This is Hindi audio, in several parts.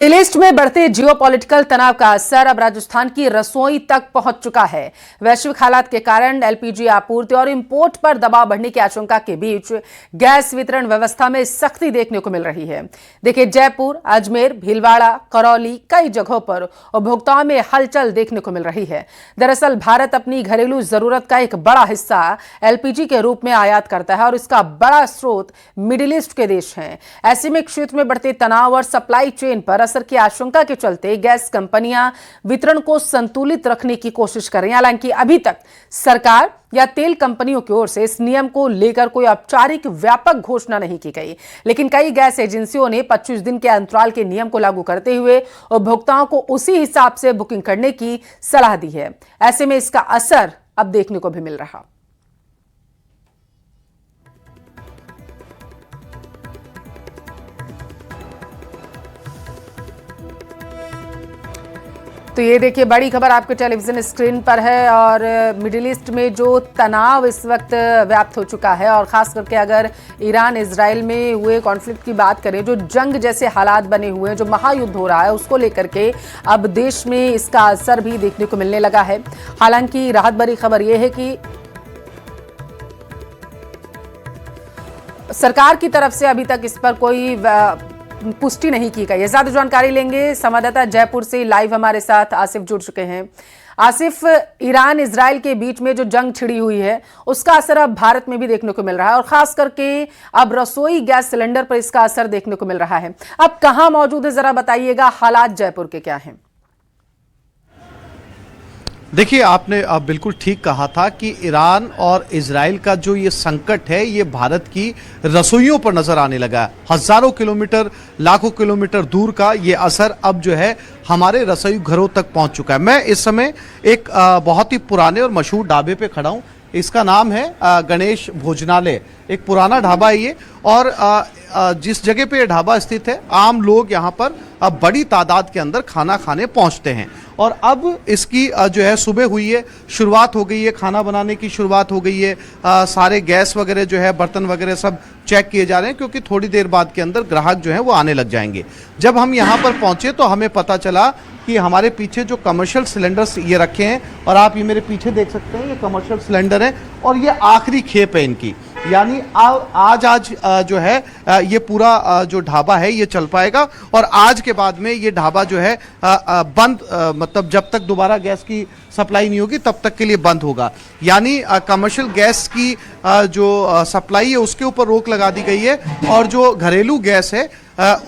लिस्ट में बढ़ते जियोपॉलिटिकल तनाव का असर अब राजस्थान की रसोई तक पहुंच चुका है। वैश्विक हालात के कारण एलपीजी आपूर्ति और इंपोर्ट पर दबाव बढ़ने की आशंका के बीच गैस वितरण व्यवस्था में सख्ती देखने को मिल रही है। देखिए, जयपुर, अजमेर, भीलवाड़ा, करौली, कई जगहों पर उपभोक्ताओं में हलचल देखने को मिल रही है। दरअसल भारत अपनी घरेलू जरूरत का एक बड़ा हिस्सा एलपीजी के रूप में आयात करता है और इसका बड़ा स्रोत मिडिल ईस्ट के देश हैं। ऐसे में क्षेत्र में बढ़ते तनाव और सप्लाई चेन पर असर की आशंका के चलते गैस कंपनियां वितरण को संतुलित रखने की कोशिश कर रही हैं। हालांकि अभी तक सरकार या तेल कंपनियों की ओर से इस नियम को लेकर कोई औपचारिक व्यापक घोषणा नहीं की गई, लेकिन कई गैस एजेंसियों ने 25 दिन के अंतराल के नियम को लागू करते हुए उपभोक्ताओं को उसी हिसाब से बुकिंग करने की सलाह दी है। ऐसे में इसका असर अब देखने को भी मिल रहा। तो ये देखिए, बड़ी खबर आपके टेलीविजन स्क्रीन पर है और मिडिल ईस्ट में जो तनाव इस वक्त व्याप्त हो चुका है और खास करके अगर ईरान इजराइल में हुए कॉन्फ्लिक्ट की बात करें, जो जंग जैसे हालात बने हुए हैं, जो महायुद्ध हो रहा है, उसको लेकर के अब देश में इसका असर भी देखने को मिलने लगा है। हालांकि राहत भरी खबर यह है कि सरकार की तरफ से अभी तक इस पर कोई पुष्टि नहीं की गई है। ज्यादा जानकारी लेंगे संवाददाता जयपुर से लाइव हमारे साथ आसिफ जुड़ चुके हैं। आसिफ, ईरान इजराइल के बीच में जो जंग छिड़ी हुई है उसका असर अब भारत में भी देखने को मिल रहा है और खास करके अब रसोई गैस सिलेंडर पर इसका असर देखने को मिल रहा है। अब कहां मौजूद है, जरा बताइएगा, हालात जयपुर के क्या हैं? देखिए, आपने बिल्कुल ठीक कहा था कि ईरान और इजराइल का जो ये संकट है ये भारत की रसोइयों पर नजर आने लगा है। हजारों किलोमीटर, लाखों किलोमीटर दूर का ये असर अब जो है हमारे रसोई घरों तक पहुंच चुका है। मैं इस समय एक बहुत ही पुराने और मशहूर ढाबे पे खड़ा हूं। इसका नाम है गणेश भोजनालय। एक पुराना ढाबा है ये, और जिस जगह पे ये ढाबा स्थित है, आम लोग यहाँ पर बड़ी तादाद के अंदर खाना खाने पहुँचते हैं। और अब इसकी जो है सुबह हुई है, शुरुआत हो गई है, खाना बनाने की शुरुआत हो गई है। सारे गैस वगैरह जो है, बर्तन वगैरह सब चेक किए जा रहे हैं, क्योंकि थोड़ी देर बाद के अंदर ग्राहक जो है वो आने लग जाएंगे। जब हम यहाँ पर पहुँचे तो हमें पता चला कि हमारे पीछे जो कमर्शियल सिलेंडर्स ये रखे हैं, और आप ये मेरे पीछे देख सकते हैं, ये कमर्शियल सिलेंडर है और ये आखिरी खेप है इनकी। यानी आज जो है ये पूरा जो ढाबा है ये चल पाएगा, और आज के बाद में ये ढाबा जो है बंद, मतलब जब तक दोबारा गैस की सप्लाई नहीं होगी तब तक के लिए बंद होगा। यानी कमर्शियल गैस की जो सप्लाई है उसके ऊपर रोक लगा दी गई है, और जो घरेलू गैस है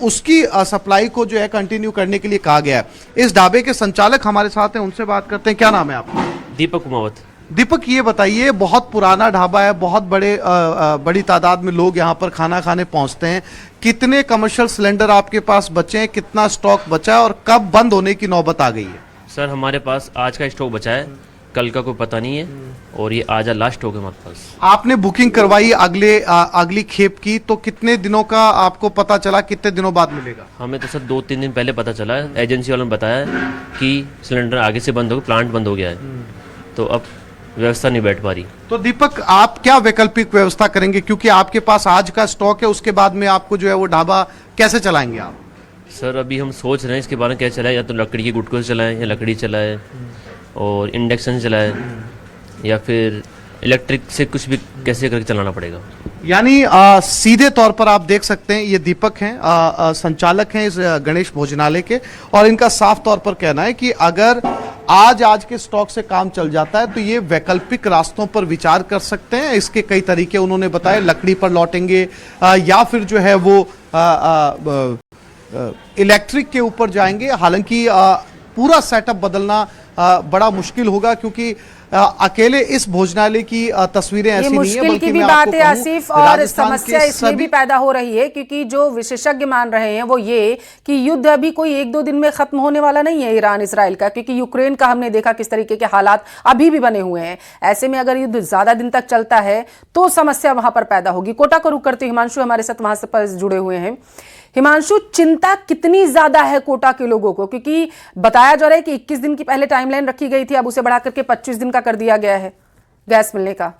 उसकी सप्लाई को जो है कंटिन्यू करने के लिए कहा गया है। इस ढाबे के संचालक हमारे साथ हैं, उनसे बात करते हैं। क्या नाम है आपका? दीपक कुमावत। दीपक, ये बताइए, बहुत पुराना ढाबा है, बहुत बड़ी तादाद में लोग यहाँ पर खाना खाने पहुँचते हैं। कितने कमर्शियल सिलेंडर आपके पास बचे हैं, कितना स्टॉक बचा है और कब बंद होने की नौबत आ गई है? सर, हमारे पास आज का स्टॉक बचा है, कल का कोई पता नहीं है, और ये आज लास्ट हो गया हमारे पास। आपने बुकिंग करवाई अगली खेप की, तो कितने दिनों का आपको पता चला, कितने दिनों बाद मिलेगा? हमें तो सर 2-3 दिन पहले पता चला है। एजेंसी वालों ने बताया कि सिलेंडर आगे से बंद हो गया, प्लांट बंद हो गया है, तो अब व्यवस्था नहीं बैठ पा रही। तो दीपक, आप क्या वैकल्पिक व्यवस्था करेंगे, क्योंकि आपके पास आज का स्टॉक है, उसके बाद में आपको जो है वो ढाबा कैसे चलाएंगे आप? सर, अभी हम सोच रहे हैं इसके बारे में, क्या चलाए, या तो लकड़ी की गुटकों से चलाएं, या लकड़ी चलाए और इंडक्शन से चलाए, या फिर इलेक्ट्रिक से कुछ भी कैसे करके चलाना पड़ेगा। यानी सीधे तौर पर आप देख सकते हैं, ये दीपक हैं, संचालक हैं इस गणेश भोजनालय के, और इनका साफ तौर पर कहना है कि अगर आज के स्टॉक से काम चल जाता है तो ये वैकल्पिक रास्तों पर विचार कर सकते हैं। इसके कई तरीके उन्होंने बताए, लकड़ी पर लौटेंगे या फिर जो है वो इलेक्ट्रिक के ऊपर जाएंगे। हालांकि पूरा सेटअप बदलना बड़ा मुश्किल होगा, क्योंकि अकेले इस भोजनालय की तस्वीरें ऐसी नहीं है, मुश्किल की भी बात है आसिफ, और समस्या इसलिए भी पैदा हो रही है क्योंकि जो विशेषज्ञ मान रहे हैं वो ये कि युद्ध अभी कोई 1-2 दिन में खत्म होने वाला नहीं है ईरान इजराइल का, क्योंकि यूक्रेन का हमने देखा किस तरीके के हालात अभी भी बने हुए हैं। ऐसे में अगर युद्ध ज्यादा दिन तक चलता है तो समस्या वहां पर पैदा होगी। कोटा को रुक करते हिमांशु हमारे साथ वहां से जुड़े हुए हैं। हिमांशु, चिंता कितनी ज्यादा है कोटा के लोगों को, क्योंकि बताया जा रहा है कि 21 दिन की पहले टाइमलाइन रखी गई थी, अब उसे बढ़ा करके 25 दिन का कर दिया गया है गैस मिलने का।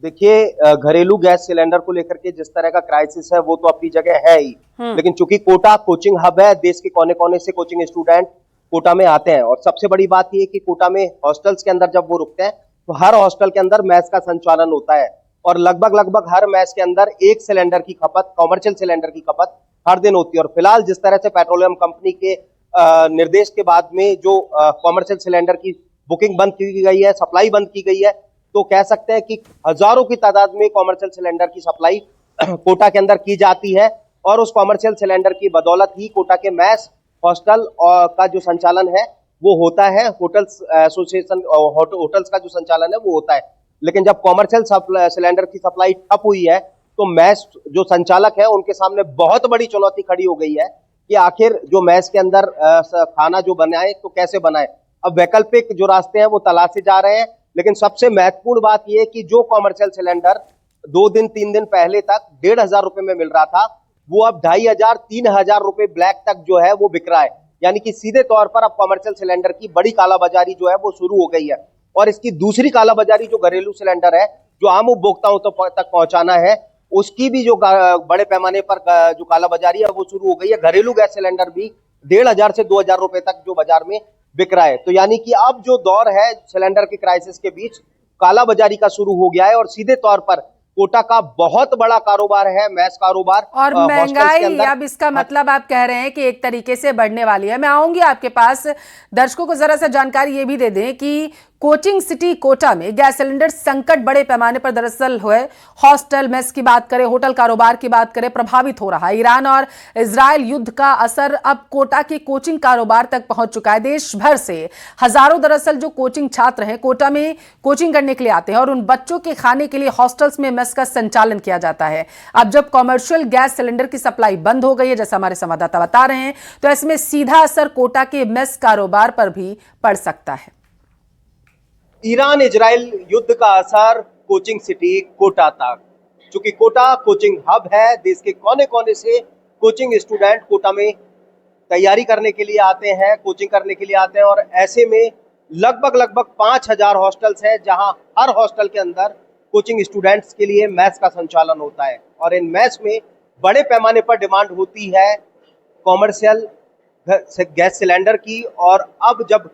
देखिए, घरेलू गैस सिलेंडर को लेकर के जिस तरह का क्राइसिस है वो तो अपनी जगह है ही, लेकिन चूंकि कोटा कोचिंग हब है, देश के कोने कोने से कोचिंग स्टूडेंट कोटा में आते हैं। और सबसे बड़ी बात ये है कि कोटा में हॉस्टल्स के अंदर जब वो रुकते हैं तो हर हॉस्टल के अंदर मैस का संचालन होता है, और लगभग लगभग हर मैस के अंदर एक सिलेंडर की खपत, कॉमर्शियल सिलेंडर की खपत हर दिन होती है। और फिलहाल जिस तरह से पेट्रोलियम कंपनी के निर्देश के बाद में जो कॉमर्शियल सिलेंडर की बुकिंग बंद की गई है, सप्लाई बंद की गई है, तो कह सकते हैं कि हजारों की तादाद में कॉमर्शियल सिलेंडर की सप्लाई कोटा के अंदर की जाती है। और उस कॉमर्शियल सिलेंडर की बदौलत ही कोटा के मैस हॉस्टल का जो संचालन है वो होता है, होटल्स एसोसिएशन होटल्स का जो संचालन है वो होता है। लेकिन जब कॉमर्शियल सिलेंडर की सप्लाई ठप हुई है तो मैस जो संचालक है उनके सामने बहुत बड़ी चुनौती खड़ी हो गई है कि आखिर जो मैस के अंदर खाना जो बनाए तो कैसे बनाए। अब वैकल्पिक जो रास्ते हैं वो तलाशे जा रहे हैं, लेकिन सबसे महत्वपूर्ण बात यह है कि जो कॉमर्शियल सिलेंडर 2 दिन 3 दिन पहले तक 1,500 रुपए में मिल रहा था वो अब 2,500 3,000 रुपए ब्लैक तक जो है वो बिक रहा है। यानी कि सीधे तौर पर अब कॉमर्शियल सिलेंडर की बड़ी कालाबाजारी जो है वो शुरू हो गई है। और इसकी दूसरी कालाबाजारी जो घरेलू सिलेंडर है जो आम उपभोक्ताओं तक पहुंचाना है, उसकी भी जो बड़े पैमाने पर जो कालाबाजारी है वो शुरू हो गई है। घरेलू गैस सिलेंडर भी 1,500 से 2,000 रुपए तक जो बाजार में बिक रहा है। तो यानी कि अब जो दौर है सिलेंडर के क्राइसिस के बीच कालाबाजारी का शुरू हो गया है। और सीधे तौर पर कोटा का बहुत बड़ा कारोबार है मैस कारोबार, और महंगाई अब इसका मतलब आप कह रहे हैं कि एक तरीके से बढ़ने वाली है। मैं आऊंगी आपके पास, दर्शकों को जरा सा जानकारी ये भी दे दें कि कोचिंग सिटी कोटा में गैस सिलेंडर संकट बड़े पैमाने पर दरअसल हुए। हॉस्टल मेस की बात करें, होटल कारोबार की बात करें, प्रभावित हो रहा है। ईरान और इजराइल युद्ध का असर अब कोटा के कोचिंग कारोबार तक पहुंच चुका है। देश भर से हजारों दरअसल जो कोचिंग छात्र हैं कोटा में कोचिंग करने के लिए आते हैं और उन बच्चों के खाने के लिए हॉस्टल्स में मेस का संचालन किया जाता है। अब जब कॉमर्शियल गैस सिलेंडर की सप्लाई बंद हो गई है, जैसा हमारे संवाददाता बता रहे हैं, तो इसमें सीधा असर कोटा के मेस कारोबार पर भी पड़ सकता है। ईरान इजराइल युद्ध का असर कोचिंग सिटी कोटा तक, चूंकि कोटा कोचिंग हब है, देश के कोने कोने से कोचिंग स्टूडेंट कोटा में तैयारी करने के लिए आते हैं, कोचिंग करने के लिए आते हैं। और ऐसे में लगभग 5,000 हॉस्टल्स हैं जहां हर हॉस्टल के अंदर कोचिंग स्टूडेंट्स के लिए मैस का संचालन होता है। और इन मैस में बड़े पैमाने पर डिमांड होती है कॉमर्शियल गैस सिलेंडर की। और अब जब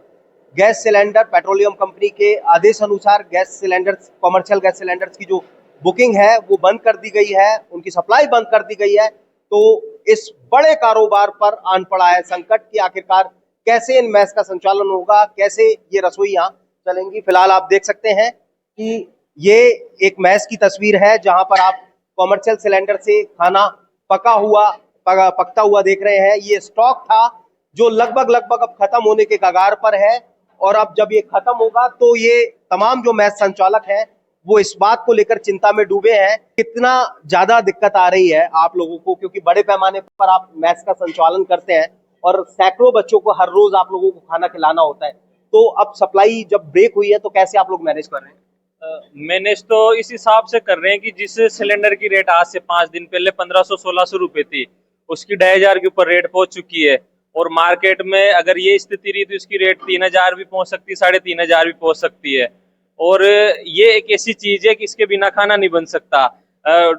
गैस सिलेंडर पेट्रोलियम कंपनी के आदेश अनुसार gas cylinder commercial gas cylinders की जो बुकिंग है वो बंद कर दी गई है, उनकी सप्लाई बंद कर दी गई है, तो इस बड़े कारोबार पर आन पड़ा है संकट कि आखिरकार कैसे इन मैस का संचालन होगा, कैसे ये रसोइयां चलेंगी। फिलहाल आप देख सकते हैं कि ये एक मैस की तस्वीर है जहां पर आप कॉमर्शियल सिलेंडर से खाना पकता हुआ देख रहे हैं। ये स्टॉक था जो लगभग अब खत्म होने के कगार पर है। और अब जब ये खत्म होगा तो ये तमाम जो मैस संचालक हैं वो इस बात को लेकर चिंता में डूबे हैं कितना ज्यादा दिक्कत आ रही है आप लोगों को, क्योंकि बड़े पैमाने पर आप मैस का संचालन करते हैं और सैकड़ों बच्चों को हर रोज आप लोगों को खाना खिलाना होता है। तो अब सप्लाई जब ब्रेक हुई है तो कैसे आप लोग मैनेज कर रहे हैं? मैनेज तो इस हिसाब से कर रहे हैं कि जिस सिलेंडर की रेट आज से 5 दिन पहले 1500-1600 रुपए थी, उसकी 2,500 के ऊपर रेट पहुंच चुकी है। और मार्केट में अगर ये स्थिति रही तो इसकी रेट 3,000 भी पहुंच सकती है, 3,500 भी पहुंच सकती है। और ये एक ऐसी चीज है कि इसके बिना खाना नहीं बन सकता।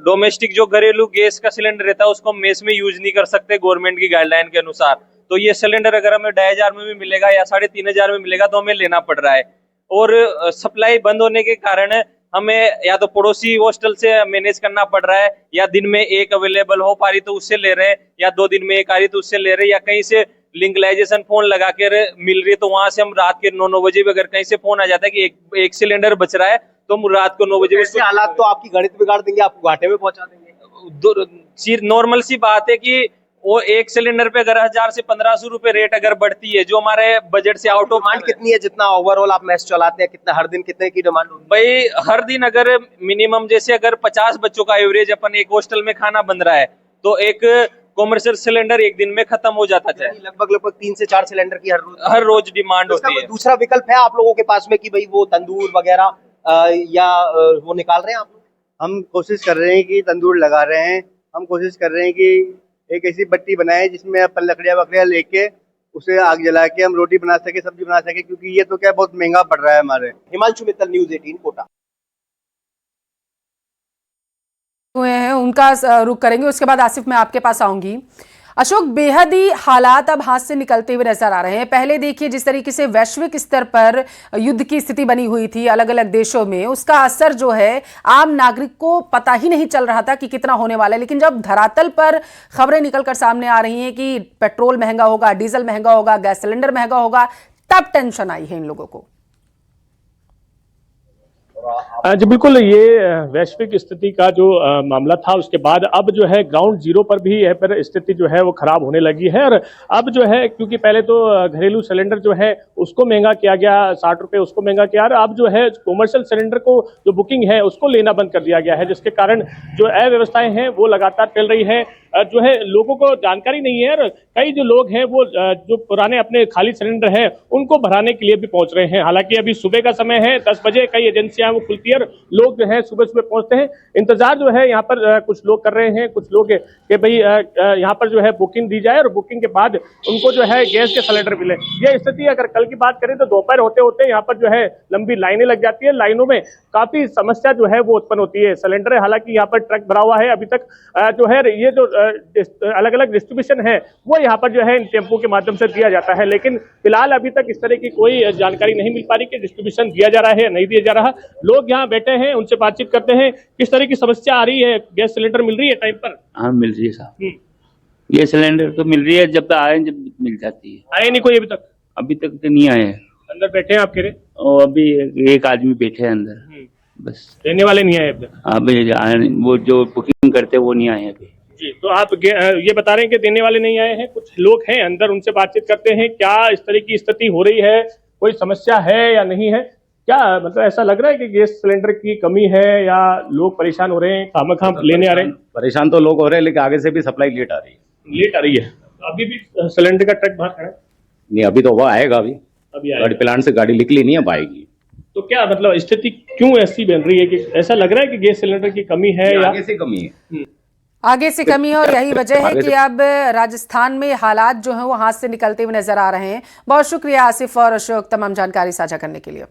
डोमेस्टिक जो घरेलू गैस का सिलेंडर रहता है उसको हम मेस में यूज नहीं कर सकते गवर्नमेंट की गाइडलाइन के अनुसार। तो ये सिलेंडर अगर हमें 2,500 में भी मिलेगा या 3,500 में मिलेगा तो हमें लेना पड़ रहा है। और सप्लाई बंद होने के कारण हमें या तो पड़ोसी हॉस्टल से मैनेज करना पड़ रहा है, या दिन में एक अवेलेबल हो पा रही तो उससे ले रहे हैं, या 2 दिन में एक आ रही तो उससे ले रहे हैं, या कहीं से लिंकलाइजेशन फोन लगा कर मिल रही है तो वहां से हम रात के 9 बजे भी अगर कहीं से फोन आ जाता है कि एक सिलेंडर बच रहा है तो हम रात को 9 बजे। ऐसे हालात तो आपकी गणित बिगाड़ देंगे, आपको घाटे में पहुंचा देंगे। नॉर्मल सी बात है कि वो एक सिलेंडर पे अगर 1,000 से 1,500 रुपए रेट अगर बढ़ती है जो हमारे बजट से आउट ऑफ। डिमांड कितनी है जितना ओवरऑल आप मैस चलाते हैं, कितना हर दिन कितने की डिमांड होती है? भाई हर दिन अगर मिनिमम जैसे अगर 50 बच्चों का एवरेज अपन एक हॉस्टल में खाना बन रहा है तो एक कॉमर्शियल सिलेंडर एक दिन में खत्म हो जाता है। लगभग 3 से 4 सिलेंडर की हर रोज डिमांड होती है। दूसरा विकल्प है आप लोगों के पास में कि भाई वो तंदूर वगैरह या वो निकाल रहे हैं आप लोग? हम कोशिश कर रहे हैं कि तंदूर लगा रहे हैं। हम कोशिश कर रहे हैं कि एक ऐसी भट्टी बनाए जिसमें अपन लकड़ियाँ वकड़ियाँ लेके उसे आग जला के हम रोटी बना सके, सब्जी बना सके, क्योंकि ये तो क्या बहुत महंगा पड़ रहा है हमारे। हिमांशु मित्तल, न्यूज़ 18 कोटा। हुए हैं उनका रुख करेंगे, उसके बाद आसिफ मैं आपके पास आऊंगी। अशोक, बेहद ही हालात अब हाथ से निकलते हुए नजर आ रहे हैं। पहले देखिए जिस तरीके से वैश्विक स्तर पर युद्ध की स्थिति बनी हुई थी अलग अलग देशों में, उसका असर जो है आम नागरिक को पता ही नहीं चल रहा था कि कितना होने वाला है। लेकिन जब धरातल पर खबरें निकलकर सामने आ रही हैं कि पेट्रोल महंगा होगा, डीजल महंगा होगा, गैस सिलेंडर महंगा होगा, तब टेंशन आई है इन लोगों को। जी बिल्कुल, ये वैश्विक स्थिति का जो मामला था, उसके बाद अब जो है ग्राउंड जीरो पर भी यह पर स्थिति जो है वो खराब होने लगी है। और अब जो है, क्योंकि पहले तो घरेलू सिलेंडर जो है उसको महंगा किया गया, 60 रुपये उसको महंगा किया, और अब जो है कॉमर्शियल सिलेंडर को जो बुकिंग है उसको लेना बंद कर दिया गया है, जिसके कारण जो अव्यवस्थाएं हैं वो लगातार चल रही है। जो है लोगों को जानकारी नहीं है, और कई जो लोग हैं वो जो पुराने अपने खाली सिलेंडर हैं उनको भराने के लिए भी पहुंच रहे हैं। हालांकि अभी सुबह का समय है, 10 बजे कई एजेंसियां वो खुलती है और लोग जो है सुबह सुबह पहुंचते हैं। इंतजार जो है यहाँ पर कुछ लोग कर रहे हैं, कुछ लोग कि भाई यहाँ पर जो है बुकिंग दी जाए और बुकिंग के बाद उनको जो है गैस के सिलेंडर मिले। ये स्थिति अगर कल की बात करें तो दोपहर होते होते यहाँ पर जो है लंबी लाइनें लग जाती है। लाइनों में काफी समस्या जो है वो उत्पन्न होती है। सिलेंडर हालांकि यहाँ पर ट्रक भरा हुआ है, अभी तक जो है ये जो अलग अलग डिस्ट्रीब्यूशन है वो यहाँ पर जो है टेम्पो के माध्यम से दिया जाता है, लेकिन फिलहाल अभी तक इस तरह की कोई जानकारी नहीं मिल पा रही कि डिस्ट्रीब्यूशन दिया जा रहा है या नहीं दिया जा रहा। लोग यहाँ बैठे हैं, उनसे बातचीत करते हैं। किस तरह की समस्या आ रही है? गैस सिलेंडर मिल रही है टाइम पर? हाँ मिल रही है साहब, ये सिलेंडर तो मिल रही है, जब तक आए जब मिल जाती है। आए नहीं कोई अभी तक? अभी तक तो नहीं आए हैं। अंदर बैठे हैं आप कह रहे? और अभी एक आदमी बैठे हैं अंदर, बस। देने वाले नहीं आए अभी तक? अभी वो जो बुकिंग करते वो नहीं आए अभी। जी, तो आप ये बता रहे हैं कि देने वाले नहीं आए हैं। कुछ लोग हैं अंदर, उनसे बातचीत करते हैं। क्या इस तरह की स्थिति हो रही है? कोई समस्या है या नहीं है? क्या मतलब ऐसा लग रहा है कि गैस सिलेंडर की कमी है या लोग परेशान हो रहे हैं, खामखाम लेने आ रहे हैं? परेशान तो लोग हो रहे हैं, लेकिन आगे से भी सप्लाई लेट आ रही है। लेट आ रही है? अभी भी सिलेंडर का ट्रक बाहर खड़ा है? नहीं, अभी तो वो आएगा। अभी गाड़ी प्लांट से गाड़ी निकली नहीं है, आएगी। तो क्या मतलब स्थिति क्यों ऐसी बन रही है कि ऐसा लग रहा है कि गैस सिलेंडर की कमी है या आगे से कमी है? आगे से कमी है, और यही वजह है कि अब राजस्थान में हालात जो हैं वो हाथ से निकलते हुए नजर आ रहे हैं। बहुत शुक्रिया आसिफ और अशोक तमाम जानकारी साझा करने के लिए।